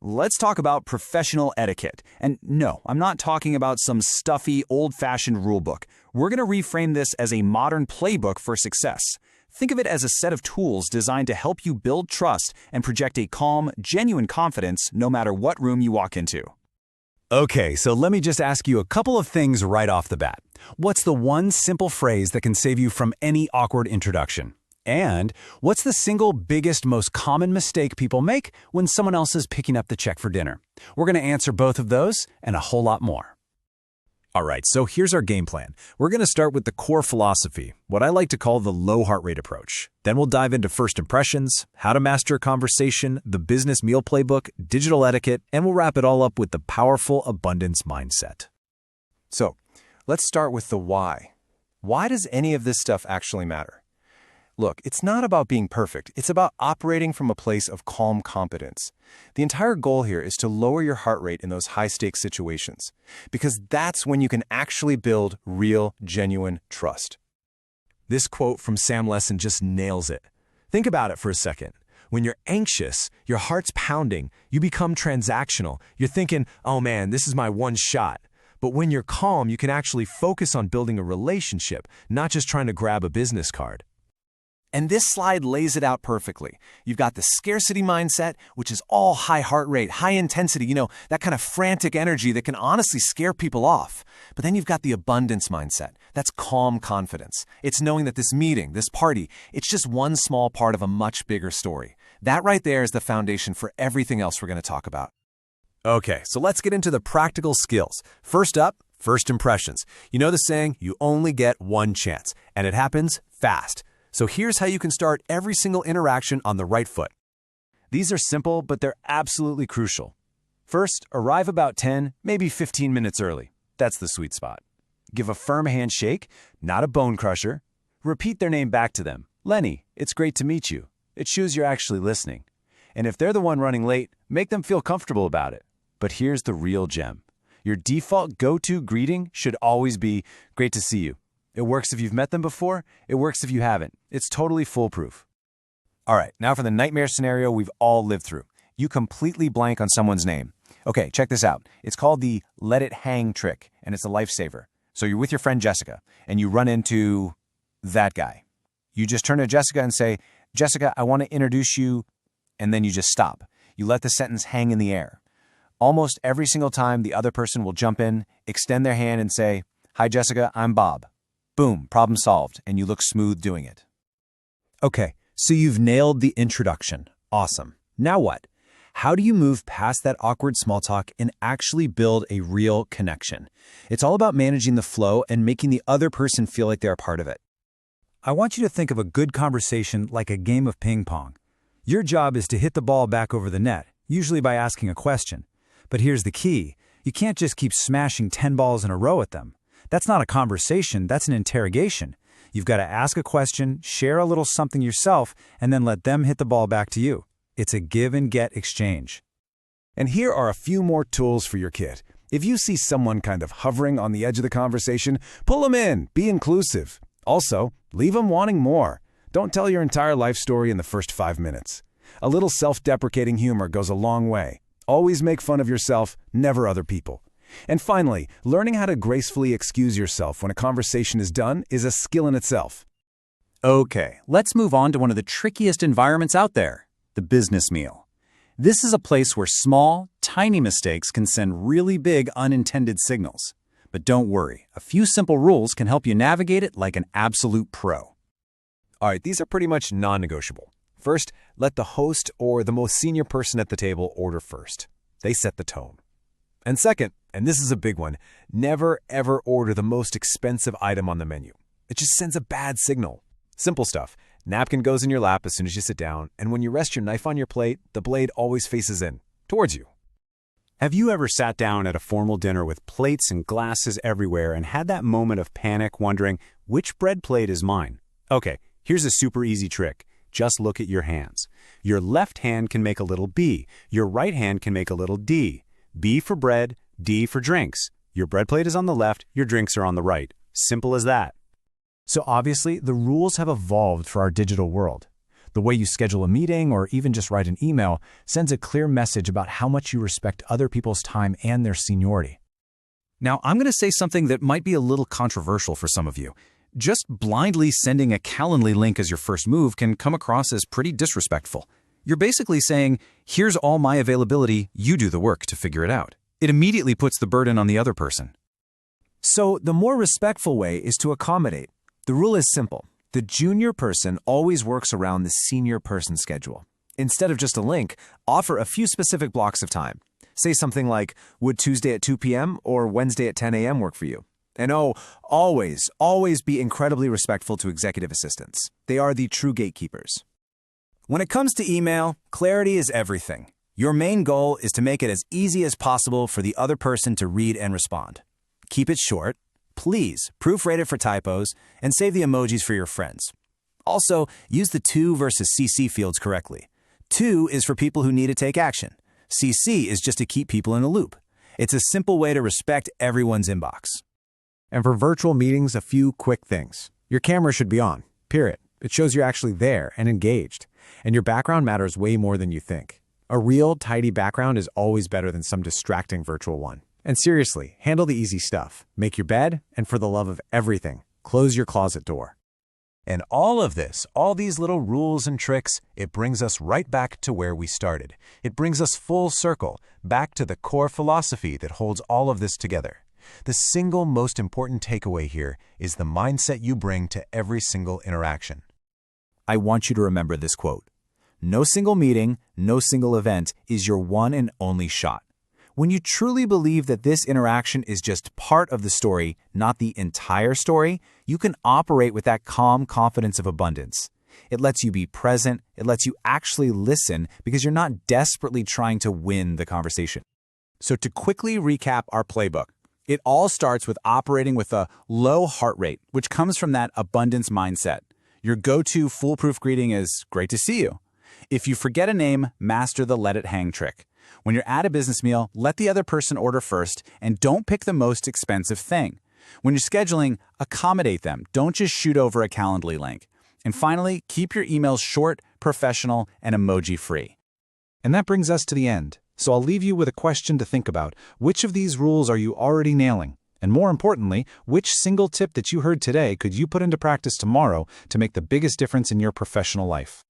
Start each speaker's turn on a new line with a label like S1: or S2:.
S1: Let's talk about professional etiquette. And no, I'm not talking about some stuffy, old-fashioned rulebook. We're going to reframe this as a modern playbook for success. Think of it as a set of tools designed to help you build trust and project a calm, genuine confidence no matter what room you walk into.
S2: Okay, so let me just ask you a couple of things right off the bat. What's the one simple phrase that can save you from any awkward introduction? And what's the single biggest, most common mistake people make when someone else is picking up the check for dinner? We're going to answer both of those and a whole lot more. All right, so here's our game plan. We're going to start with the core philosophy, what I like to call the low heart rate approach. Then we'll dive into first impressions, how to master a conversation, the business meal playbook, digital etiquette, and we'll wrap it all up with the powerful abundance mindset.
S3: So, let's start with the why. Why does any of this stuff actually matter? Look, it's not about being perfect. It's about operating from a place of calm competence. The entire goal here is to lower your heart rate in those high-stakes situations, because that's when you can actually build real, genuine trust.
S2: This quote from Sam Lessin just nails it. Think about it for a second. When you're anxious, your heart's pounding, you become transactional. You're thinking, oh man, this is my one shot. But when you're calm, you can actually focus on building a relationship, not just trying to grab a business card.
S3: And this slide lays it out perfectly. You've got the scarcity mindset, which is all high heart rate, high intensity, that kind of frantic energy that can honestly scare people off. But then you've got the abundance mindset. That's calm confidence. It's knowing that this meeting, this party, it's just one small part of a much bigger story. That right there is the foundation for everything else we're going to talk about.
S2: Okay, so let's get into the practical skills. First up, first impressions. You know the saying, you only get one chance, and it happens fast. So here's how you can start every single interaction on the right foot. These are simple, but they're absolutely crucial. First, arrive about 10, maybe 15 minutes early. That's the sweet spot. Give a firm handshake, not a bone crusher. Repeat their name back to them. Lenny, it's great to meet you. It shows you're actually listening. And if they're the one running late, make them feel comfortable about it. But here's the real gem. Your default go-to greeting should always be, great to see you. It works if you've met them before. It works if you haven't. It's totally foolproof. All right, now for the nightmare scenario we've all lived through. You completely blank on someone's name. Okay, check this out. It's called the let it hang trick, and it's a lifesaver. So you're with your friend Jessica, and you run into that guy. You just turn to Jessica and say, Jessica, I want to introduce you, and then you just stop. You let the sentence hang in the air. Almost every single time, the other person will jump in, extend their hand, and say, hi, Jessica, I'm Bob. Boom, problem solved, and you look smooth doing it. Okay, so you've nailed the introduction. Awesome. Now what? How do you move past that awkward small talk and actually build a real connection? It's all about managing the flow and making the other person feel like they're a part of it. I want you to think of a good conversation like a game of ping pong. Your job is to hit the ball back over the net, usually by asking a question. But here's the key. You can't just keep smashing 10 balls in a row at them. That's not a conversation, that's an interrogation. You've got to ask a question, share a little something yourself, and then let them hit the ball back to you. It's a give and get exchange.
S4: And here are a few more tools for your kid. If you see someone kind of hovering on the edge of the conversation, pull them in, be inclusive. Also, leave them wanting more. Don't tell your entire life story in the first 5 minutes. A little self-deprecating humor goes a long way. Always make fun of yourself, never other people. And finally, learning how to gracefully excuse yourself when a conversation is done is a skill in itself.
S1: Okay, let's move on to one of the trickiest environments out there, the business meal. This is a place where small, tiny mistakes can send really big unintended signals. But don't worry, a few simple rules can help you navigate it like an absolute pro.
S2: All right, these are pretty much non-negotiable. First, let the host or the most senior person at the table order first. They set the tone. And second, and this is a big one, never ever order the most expensive item on the menu. It just sends a bad signal. Simple stuff. Napkin goes in your lap as soon as you sit down, and when you rest your knife on your plate, the blade always faces in, towards you. Have you ever sat down at a formal dinner with plates and glasses everywhere and had that moment of panic wondering, which bread plate is mine? Okay, here's a super easy trick. Just look at your hands. Your left hand can make a little B. Your right hand can make a little D. B for bread, D for drinks. Your bread plate is on the left, your drinks are on the right. Simple as that. So obviously, the rules have evolved for our digital world. The way you schedule a meeting or even just write an email sends a clear message about how much you respect other people's time and their seniority.
S1: Now, I'm going to say something that might be a little controversial for some of you. Just blindly sending a Calendly link as your first move can come across as pretty disrespectful. You're basically saying, here's all my availability, you do the work to figure it out. It immediately puts the burden on the other person.
S3: So the more respectful way is to accommodate. The rule is simple. The junior person always works around the senior person's schedule. Instead of just a link, offer a few specific blocks of time. Say something like, would Tuesday at 2 p.m. or Wednesday at 10 a.m. work for you? And always be incredibly respectful to executive assistants. They are the true gatekeepers.
S5: When it comes to email, clarity is everything. Your main goal is to make it as easy as possible for the other person to read and respond. Keep it short. Please proofread it for typos and save the emojis for your friends. Also, use the to versus CC fields correctly. To is for people who need to take action. CC is just to keep people in the loop. It's a simple way to respect everyone's inbox.
S2: And for virtual meetings, a few quick things. Your camera should be on, period. It shows you're actually there and engaged. And your background matters way more than you think. A real, tidy background is always better than some distracting virtual one. And seriously, handle the easy stuff. Make your bed, and for the love of everything, close your closet door.
S4: And all of this, all these little rules and tricks, it brings us right back to where we started. It brings us full circle, back to the core philosophy that holds all of this together. The single most important takeaway here is the mindset you bring to every single interaction.
S5: I want you to remember this quote. No single meeting, no single event is your one and only shot. When you truly believe that this interaction is just part of the story, not the entire story, you can operate with that calm confidence of abundance. It lets you be present. It lets you actually listen because you're not desperately trying to win the conversation. So to quickly recap our playbook, it all starts with operating with a low heart rate, which comes from that abundance mindset. Your go-to foolproof greeting is, great to see you. If you forget a name, master the let it hang trick. When you're at a business meal, let the other person order first and don't pick the most expensive thing. When you're scheduling, accommodate them. Don't just shoot over a Calendly link. And finally, keep your emails short, professional, and emoji-free.
S1: And that brings us to the end. So I'll leave you with a question to think about. Which of these rules are you already nailing? And more importantly, which single tip that you heard today could you put into practice tomorrow to make the biggest difference in your professional life?